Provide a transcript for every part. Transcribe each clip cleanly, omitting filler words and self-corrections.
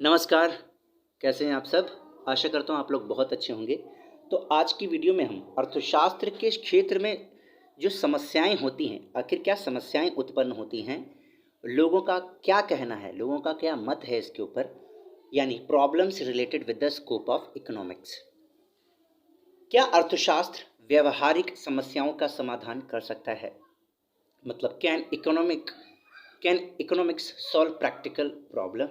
नमस्कार, कैसे हैं आप सब? आशा करता हूँ आप लोग बहुत अच्छे होंगे। तो आज की वीडियो में हम अर्थशास्त्र के क्षेत्र में जो समस्याएं होती हैं, आखिर क्या समस्याएं उत्पन्न होती हैं, लोगों का क्या कहना है, लोगों का क्या मत है इसके ऊपर, यानी problems related with the scope of economics. क्या अर्थशास्त्र व्यवहारिक समस्याओं का समाधान कर सकता है? मतलब can economics solve practical problem?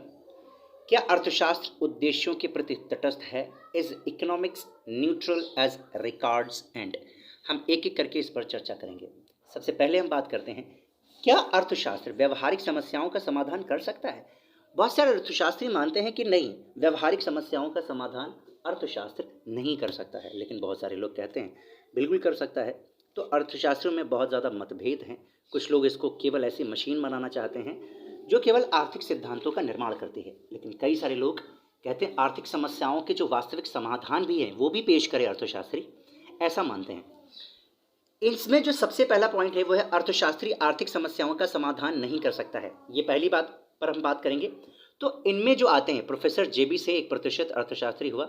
क्या अर्थशास्त्र उद्देश्यों के प्रति तटस्थ है? Is economics neutral as regards end? हम एक एक करके इस पर चर्चा करेंगे। सबसे पहले हम बात करते हैं, क्या अर्थशास्त्र व्यवहारिक समस्याओं का समाधान कर सकता है? बहुत सारे अर्थशास्त्री मानते हैं कि नहीं, व्यवहारिक समस्याओं का समाधान अर्थशास्त्र नहीं कर सकता है, लेकिन बहुत सारे लोग कहते हैं बिल्कुल कर सकता है। तो अर्थशास्त्रों में बहुत ज़्यादा मतभेद हैं। कुछ लोग इसको केवल ऐसी मशीन बनाना चाहते हैं जो केवल आर्थिक सिद्धांतों का निर्माण करती है, लेकिन कई सारे लोग कहते हैं आर्थिक समस्याओं के जो वास्तविक समाधान भी हैं वो भी पेश करे अर्थशास्त्री, ऐसा मानते हैं। इसमें जो सबसे पहला पॉइंट है वो है अर्थशास्त्री आर्थिक समस्याओं का समाधान नहीं कर सकता है। ये पहली बात पर हम बात करेंगे। तो इनमें जो आते हैं, प्रोफेसर जेबी से एक प्रतिष्ठित अर्थशास्त्री हुआ,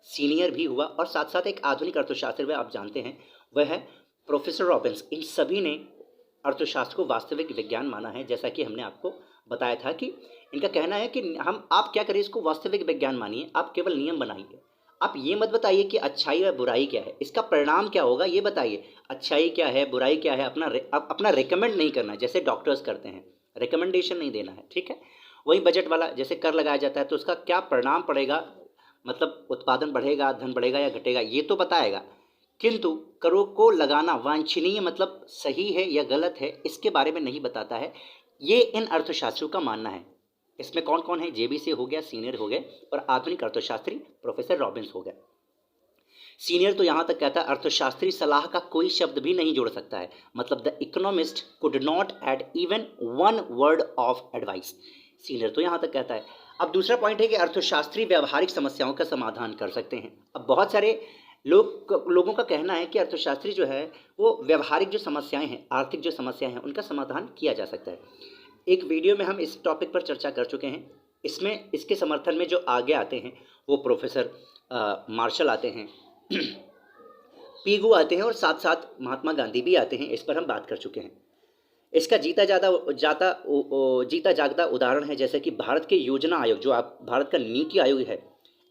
सीनियर भी हुआ, और साथ साथ एक आधुनिक अर्थशास्त्री हुआ, आप जानते हैं वह है प्रोफेसर रॉबिन्स। इन सभी ने अर्थशास्त्र को वास्तविक विज्ञान माना है। जैसा कि हमने आपको बताया था कि इनका कहना है कि आप क्या करिए, इसको वास्तविक विज्ञान मानिए, आप केवल नियम बनाइए। आप ये मत बताइए कि अच्छाई और बुराई क्या है, इसका परिणाम क्या होगा ये बताइए। अच्छाई क्या है, बुराई क्या है, अपना रिकमेंड नहीं करना है जैसे डॉक्टर्स करते हैं, रिकमेंडेशन नहीं देना है, ठीक है। वही बजट वाला, जैसे कर लगाया जाता है तो उसका क्या परिणाम पड़ेगा, मतलब उत्पादन बढ़ेगा, धन बढ़ेगा या घटेगा, ये तो बताएगा, किंतु करों को लगाना वांछनीय मतलब सही है या गलत है, इसके बारे में नहीं बताता है। ये इन अर्थशास्त्रियों का मानना है। इसमें कौन कौन है? जेबी से हो गया, सीनियर हो गए, और आधुनिक अर्थशास्त्री प्रोफेसर रॉबिन्स हो गए। सीनियर तो यहाँ तक कहता है अर्थशास्त्री सलाह का कोई शब्द भी नहीं जोड़ सकता है, मतलब the economist could not add even one word of advice. Senior तो यहाँ तक कहता है। अब दूसरा पॉइंट है कि अर्थशास्त्री व्यवहारिक समस्याओं का समाधान कर सकते हैं। अब बहुत सारे लोगों का कहना है कि अर्थशास्त्री जो है वो व्यवहारिक जो समस्याएं हैं, आर्थिक जो समस्याएं हैं, उनका समाधान किया जा सकता है। एक वीडियो में हम इस टॉपिक पर चर्चा कर चुके हैं। इसमें इसके समर्थन में जो आगे आते हैं वो प्रोफेसर मार्शल आते हैं, पीगू आते हैं, और साथ साथ महात्मा गांधी भी आते हैं। इस पर हम बात कर चुके हैं। इसका जीता जागता उदाहरण है जैसे कि भारत के योजना आयोग, जो आप भारत का नीति आयोग है,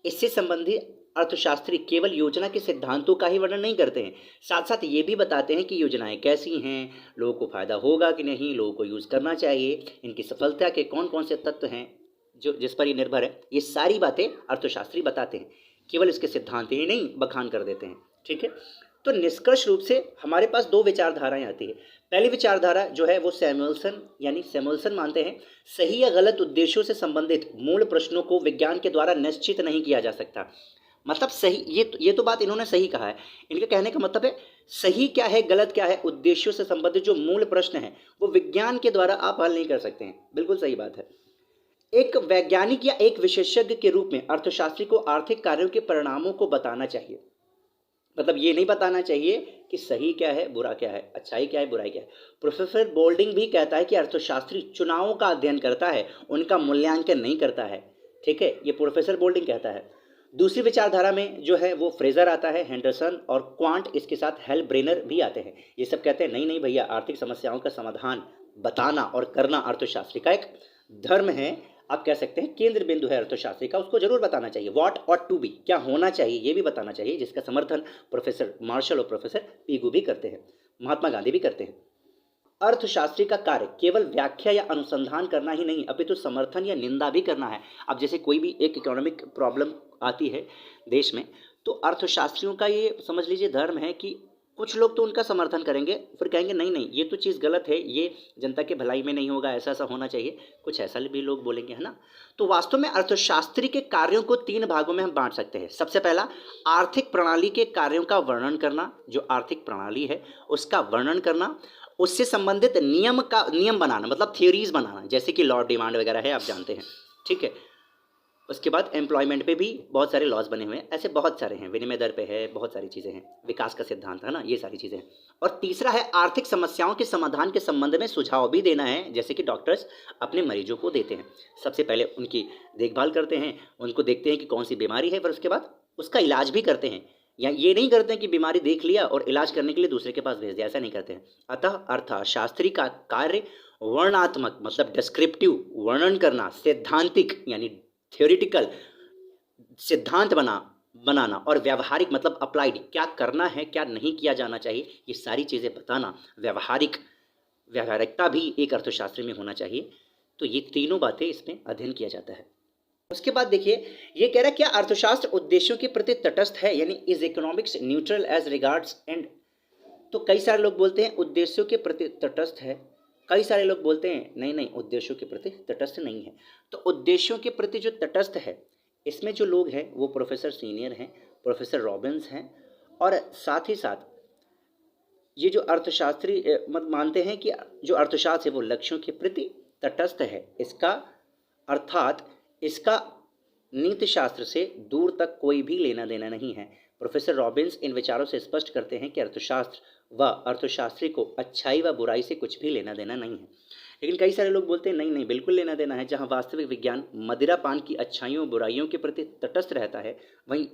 इससे संबंधित अर्थशास्त्री केवल योजना के सिद्धांतों का ही वर्णन नहीं करते हैं, साथ साथ ये भी बताते हैं कि योजनाएं कैसी हैं, लोगों को फायदा होगा कि नहीं, लोगों को यूज़ करना चाहिए, इनकी सफलता के कौन कौन से तत्व हैं जो जिस पर ये निर्भर है, ये सारी बातें अर्थशास्त्री बताते हैं। केवल इसके सिद्धांत ही नहीं बखान कर देते हैं, ठीक है। तो निष्कर्ष रूप से हमारे पास दो विचारधाराएं आती है। पहली विचारधारा जो है वो सैमुअल्सन मानते हैं सही या गलत उद्देश्यों से संबंधित मूल प्रश्नों को विज्ञान के द्वारा निश्चित नहीं किया जा सकता। मतलब सही, ये तो बात इन्होंने सही कहा है। इनके कहने का मतलब है सही क्या है, गलत क्या है, उद्देश्यों से संबंधित जो मूल प्रश्न है वो विज्ञान के द्वारा आप हल नहीं कर सकते हैं। बिल्कुल सही बात है। एक वैज्ञानिक या एक विशेषज्ञ के रूप में अर्थशास्त्री को आर्थिक कार्यों के परिणामों को बताना चाहिए। मतलब ये नहीं बताना चाहिए कि सही क्या है, बुरा क्या है, अच्छाई क्या है, बुराई क्या है। प्रोफेसर बोल्डिंग भी कहता है कि अर्थशास्त्री चुनावों का अध्ययन करता है, उनका मूल्यांकन नहीं करता है, ठीक है। ये प्रोफेसर बोल्डिंग कहता है। दूसरी विचारधारा में जो है वो फ्रेजर आता है, हेंडरसन और क्वांट, इसके साथ हेल ब्रेनर भी आते हैं। ये सब कहते हैं नहीं नहीं भैया, आर्थिक समस्याओं का समाधान बताना और करना अर्थशास्त्री का एक धर्म है, आप कह सकते हैं केंद्र बिंदु है अर्थशास्त्री का, उसको जरूर बताना चाहिए। व्हाट ऑट टू बी, क्या होना चाहिए ये भी बताना चाहिए, जिसका समर्थन प्रोफेसर मार्शल और प्रोफेसर पीगू भी करते हैं, महात्मा गांधी भी करते हैं। अर्थशास्त्री का कार्य केवल व्याख्या या अनुसंधान करना ही नहीं, अपितु तो समर्थन या निंदा भी करना है। अब जैसे कोई भी एक इकोनॉमिक प्रॉब्लम आती है देश में, तो अर्थशास्त्रियों का ये समझ लीजिए धर्म है कि कुछ लोग तो उनका समर्थन करेंगे, फिर कहेंगे नहीं नहीं ये तो चीज़ गलत है, ये जनता के भलाई में नहीं होगा, ऐसा ऐसा होना चाहिए, कुछ ऐसा भी लोग बोलेंगे, है ना। तो वास्तव में अर्थशास्त्री के कार्यों को तीन भागों में हम बांट सकते हैं। सबसे पहला, आर्थिक प्रणाली के कार्यों का वर्णन करना, जो आर्थिक प्रणाली है उसका वर्णन करना, उससे संबंधित नियम बनाना, मतलब थ्योरीज बनाना, जैसे कि लॉ ऑफ डिमांड वगैरह है, आप जानते हैं, ठीक है। उसके बाद एम्प्लॉयमेंट पे भी बहुत सारे लॉज बने हुए हैं, ऐसे बहुत सारे हैं, विनिमय दर पे है, बहुत सारी चीज़ें हैं, विकास का सिद्धांत है ना, ये सारी चीज़ें हैं। और तीसरा है आर्थिक समस्याओं के समाधान के संबंध में सुझाव भी देना है, जैसे कि डॉक्टर्स अपने मरीजों को देते हैं। सबसे पहले उनकी देखभाल करते हैं, उनको देखते हैं कि कौन सी बीमारी है, फिर उसके बाद उसका इलाज भी करते हैं। या ये नहीं करते हैं कि बीमारी देख लिया और इलाज करने के लिए दूसरे के पास भेज दिया, ऐसा नहीं करते हैं। अतः अर्थशास्त्री का कार्य वर्णनात्मक मतलब डिस्क्रिप्टिव वर्णन करना, सैद्धांतिक यानी थ्योरेटिकल सिद्धांत बनाना और व्यावहारिक मतलब अप्लाइड क्या करना है क्या नहीं किया जाना चाहिए, ये सारी चीज़ें बताना। व्यावहारिकता भी एक अर्थशास्त्र में होना चाहिए। तो ये तीनों बातें इसमें अध्ययन किया जाता है। उसके बाद देखिए, ये कह रहा है क्या अर्थशास्त्र उद्देश्यों के प्रति तटस्थ है, यानी is economics neutral as regards end. तो कई सारे लोग बोलते हैं उद्देश्यों के प्रति तटस्थ है, कई सारे लोग बोलते हैं नहीं नहीं उद्देश्यों के प्रति तटस्थ नहीं है। तो उद्देश्यों के प्रति जो तटस्थ है, इसमें जो लोग हैं वो प्रोफेसर सीनियर हैं, प्रोफेसर रॉबिन्स हैं, और साथ ही साथ ये जो अर्थशास्त्री मत मानते हैं कि जो अर्थशास्त्र है वो लक्ष्यों के प्रति तटस्थ है। इसका अर्थात इसका नीति शास्त्र से दूर तक कोई भी लेना देना नहीं है। प्रोफेसर रॉबिन्स इन विचारों से स्पष्ट करते हैं कि अर्थशास्त्र व अर्थशास्त्री को अच्छाई व बुराई से कुछ भी लेना देना नहीं है। लेकिन कई सारे लोग बोलते हैं नहीं नहीं बिल्कुल लेना देना है। जहाँ वास्तविक विज्ञान मदिरापान की अच्छाइयों बुराइयों के प्रति तटस्थ रहता है, वहीं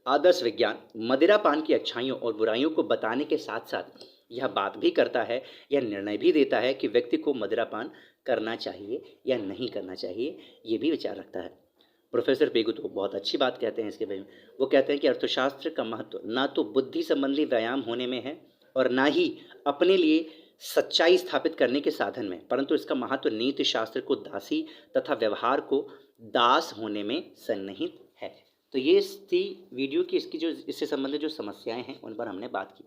आदर्श विज्ञान मदिरापान की अच्छाइयों और बुराइयों को बताने के साथ साथ यह बात भी करता है, यह निर्णय भी देता है कि व्यक्ति को मदिरापान करना चाहिए या नहीं करना चाहिए, ये भी विचार रखता है। प्रोफेसर पेगु तो बहुत अच्छी बात कहते हैं इसके बारे में। वो कहते हैं कि अर्थशास्त्र का महत्व ना तो बुद्धि संबंधी व्यायाम होने में है और ना ही अपने लिए सच्चाई स्थापित करने के साधन में, परंतु इसका महत्व नीति शास्त्र को दासी तथा व्यवहार को दास होने में सन्निहित है। तो ये थी वीडियो की इसकी जो इससे संबंधित जो समस्याएं हैं उन पर हमने बात की।